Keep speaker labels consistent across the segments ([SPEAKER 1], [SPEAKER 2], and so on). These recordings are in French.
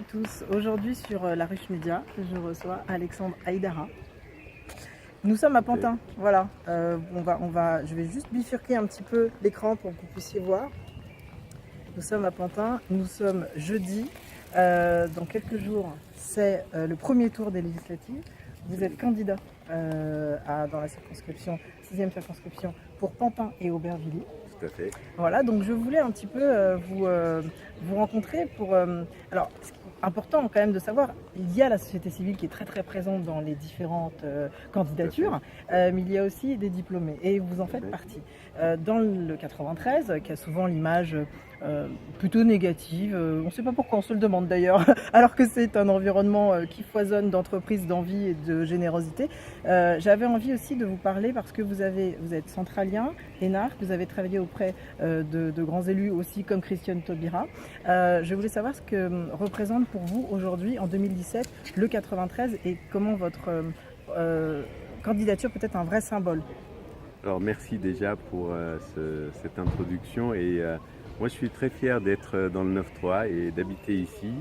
[SPEAKER 1] tous. Aujourd'hui sur La Ruche Média, je reçois Alexandre Aïdara. Nous sommes à Pantin, voilà. Je vais juste bifurquer un petit peu l'écran pour que vous puissiez voir. Nous sommes à Pantin, nous sommes jeudi. Dans quelques jours, c'est le premier tour des législatives. Vous êtes candidat dans la circonscription, 6e circonscription pour Pantin et Aubervilliers.
[SPEAKER 2] Tout à fait.
[SPEAKER 1] Voilà, donc je voulais un petit peu vous rencontrer pour... alors, ce qui est important quand même de savoir, il y a la société civile qui est très présente dans les différentes candidatures, mais il y a aussi des diplômés, et vous en faites partie. Dans le 93, qui a souvent l'image plutôt négative, on ne sait pas pourquoi, on se le demande d'ailleurs, alors que c'est un environnement qui foisonne d'entreprises, d'envie et de générosité. J'avais envie aussi de vous parler parce que vous êtes centralien, énarque, vous avez travaillé auprès de grands élus aussi comme Christiane Taubira. Je voulais savoir ce que représente pour vous aujourd'hui, en 2017, le 93 et comment votre candidature peut être un vrai symbole.
[SPEAKER 2] Alors merci déjà pour cette introduction et moi je suis très fier d'être dans le 9-3 et d'habiter ici.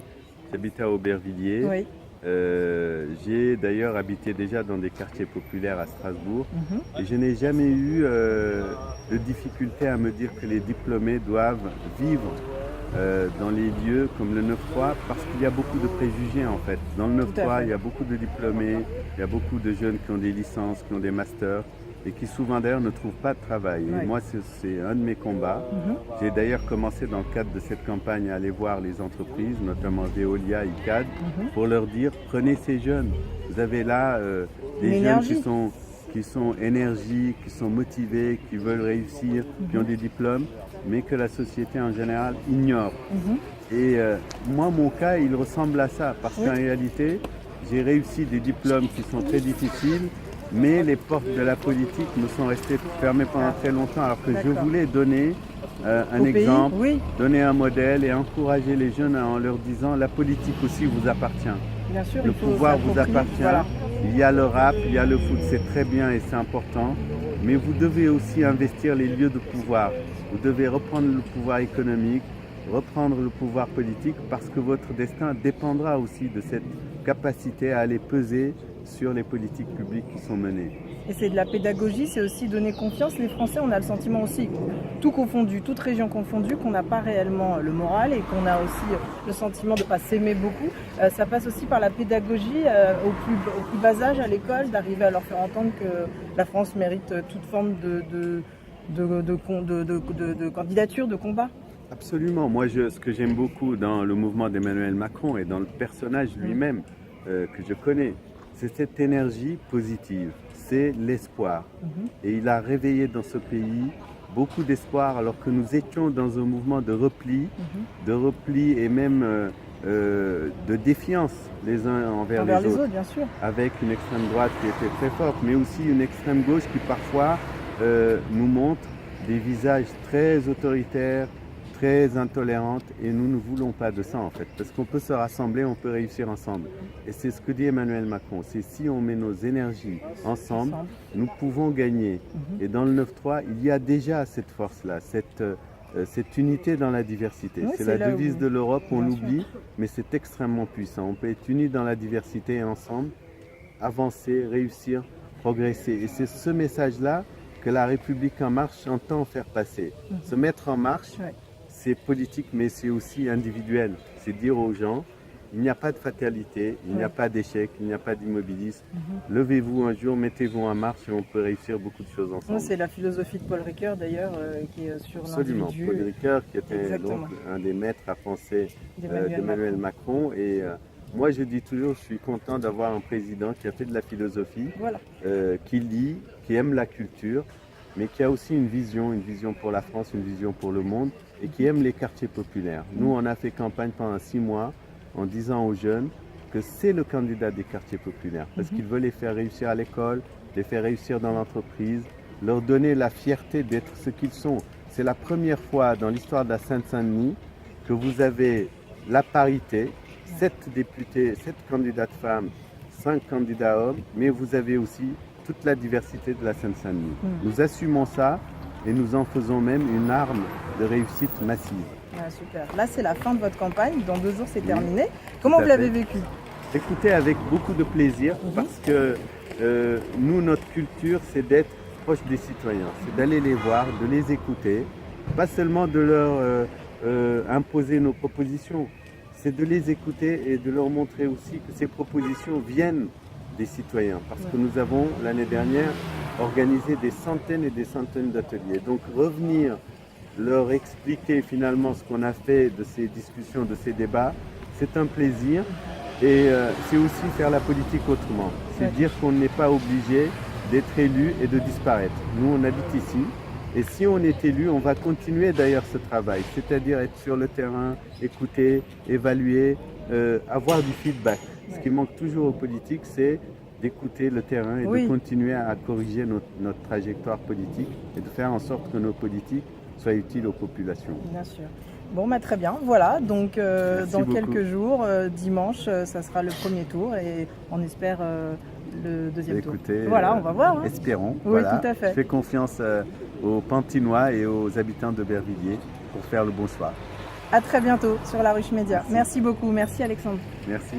[SPEAKER 2] J'habite à Aubervilliers.
[SPEAKER 1] Oui.
[SPEAKER 2] J'ai d'ailleurs habité déjà dans des quartiers populaires à Strasbourg et je n'ai jamais eu de difficulté à me dire que les diplômés doivent vivre dans les lieux comme le 9-3 parce qu'il y a beaucoup de préjugés en fait. Dans le 9-3, il y a beaucoup de diplômés, il y a beaucoup de jeunes qui ont des licences, qui ont des masters et qui souvent d'ailleurs ne trouvent pas de travail. Et moi, c'est un de mes combats. J'ai d'ailleurs commencé dans le cadre de cette campagne à aller voir les entreprises, notamment Veolia, ICAD, pour leur dire prenez ces jeunes. Vous avez là des jeunes qui sont énergiques, qui sont motivés, qui veulent réussir, qui ont des diplômes, mais que la société en général ignore. Et moi, mon cas, il ressemble à ça, parce qu'en réalité, j'ai réussi des diplômes qui sont très difficiles, mais les portes de la politique me sont restées fermées pendant très longtemps, alors que je voulais donner un exemple, donner un modèle et encourager les jeunes en leur disant la politique aussi vous appartient.
[SPEAKER 1] Bien sûr,
[SPEAKER 2] le pouvoir vous appartient. Voilà. Il y a le rap, il y a le foot, c'est très bien et c'est important, mais vous devez aussi investir les lieux de pouvoir. Vous devez reprendre le pouvoir économique, reprendre le pouvoir politique, parce que votre destin dépendra aussi de cette capacité à aller peser sur les politiques publiques qui sont menées.
[SPEAKER 1] Et c'est de la pédagogie, c'est aussi donner confiance. Les Français, on a le sentiment aussi, tout confondu, toute région confondue, qu'on n'a pas réellement le moral et qu'on a aussi le sentiment de ne pas s'aimer beaucoup. Ça passe aussi par la pédagogie au plus bas âge à l'école, d'arriver à leur faire entendre que la France mérite toute forme de candidature, de combat.
[SPEAKER 2] Absolument. Moi, ce que j'aime beaucoup dans le mouvement d'Emmanuel Macron et dans le personnage lui-même que je connais, c'est cette énergie positive, c'est l'espoir. Et il a réveillé dans ce pays beaucoup d'espoir alors que nous étions dans un mouvement de repli et même de défiance les uns envers les autres,
[SPEAKER 1] bien sûr.
[SPEAKER 2] avec une extrême droite qui était très forte, mais aussi une extrême gauche qui parfois nous montre des visages très autoritaires, très intolérantes, et nous ne voulons pas de ça en fait, parce qu'on peut se rassembler, on peut réussir ensemble. Et c'est ce que dit Emmanuel Macron, c'est si on met nos énergies ensemble, nous pouvons gagner. Et dans le 9-3, il y a déjà cette force-là, cette unité dans la diversité. C'est la devise de l'Europe, on l'oublie, mais c'est extrêmement puissant. On peut être unis dans la diversité et ensemble, avancer, réussir, progresser. Et c'est ce message-là que la République en marche entend faire passer. Se mettre en marche, c'est politique, mais c'est aussi individuel. C'est dire aux gens, il n'y a pas de fatalité, il n'y a pas d'échec, il n'y a pas d'immobilisme. Levez-vous un jour, mettez-vous en marche et on peut réussir beaucoup de choses ensemble.
[SPEAKER 1] C'est la philosophie de Paul Ricoeur d'ailleurs, qui est sur l'individu.
[SPEAKER 2] Absolument, Paul Ricoeur qui était donc un des maîtres à penser d'Emmanuel Macron. Et moi je dis toujours, je suis content d'avoir un président qui a fait de la philosophie, qui lit, qui aime la culture, mais qui a aussi une vision pour la France, une vision pour le monde, et qui aime les quartiers populaires. Nous, on a fait campagne pendant 6 mois en disant aux jeunes que c'est le candidat des quartiers populaires, parce qu'il veut les faire réussir à l'école, les faire réussir dans l'entreprise, leur donner la fierté d'être ce qu'ils sont. C'est la première fois dans l'histoire de la Seine-Saint-Denis que vous avez la parité, 7 députés, 7 candidates femmes, 5 candidats hommes, mais vous avez aussi toute la diversité de la Seine-Saint-Denis. Nous assumons ça et nous en faisons même une arme de réussite massive.
[SPEAKER 1] Ah, super. Là, c'est la fin de votre campagne. Dans 2 jours, c'est
[SPEAKER 2] Oui,
[SPEAKER 1] terminé. Comment vous l'avez vécu?
[SPEAKER 2] Écoutez, avec beaucoup de plaisir, parce que nous, notre culture, c'est d'être proche des citoyens, c'est d'aller les voir, de les écouter, pas seulement de leur imposer nos propositions, c'est de les écouter et de leur montrer aussi que ces propositions viennent des citoyens, parce que nous avons l'année dernière organisé des centaines et des centaines d'ateliers. Donc revenir leur expliquer finalement ce qu'on a fait de ces discussions, de ces débats, c'est un plaisir et c'est aussi faire la politique autrement. C'est dire qu'on n'est pas obligé d'être élu et de disparaître. Nous, on habite ici et si on est élu, on va continuer d'ailleurs ce travail, c'est-à-dire être sur le terrain, écouter, évaluer, avoir du feedback. Ce qui manque toujours aux politiques, c'est d'écouter le terrain et de continuer à corriger notre trajectoire politique et de faire en sorte que nos politiques soient utiles aux populations.
[SPEAKER 1] Bien sûr. Bon, bah, très bien. Voilà, donc dans
[SPEAKER 2] beaucoup.
[SPEAKER 1] quelques jours, dimanche, ça sera le premier tour et on espère le deuxième tour. Voilà, on va voir. Hein.
[SPEAKER 2] Espérons.
[SPEAKER 1] Oui,
[SPEAKER 2] voilà.
[SPEAKER 1] tout à fait.
[SPEAKER 2] Je fais confiance aux Pantinois et aux habitants de Bervilliers pour faire le bon choix.
[SPEAKER 1] À très bientôt sur La Ruche Média. Merci beaucoup. Merci Alexandre.
[SPEAKER 2] Merci.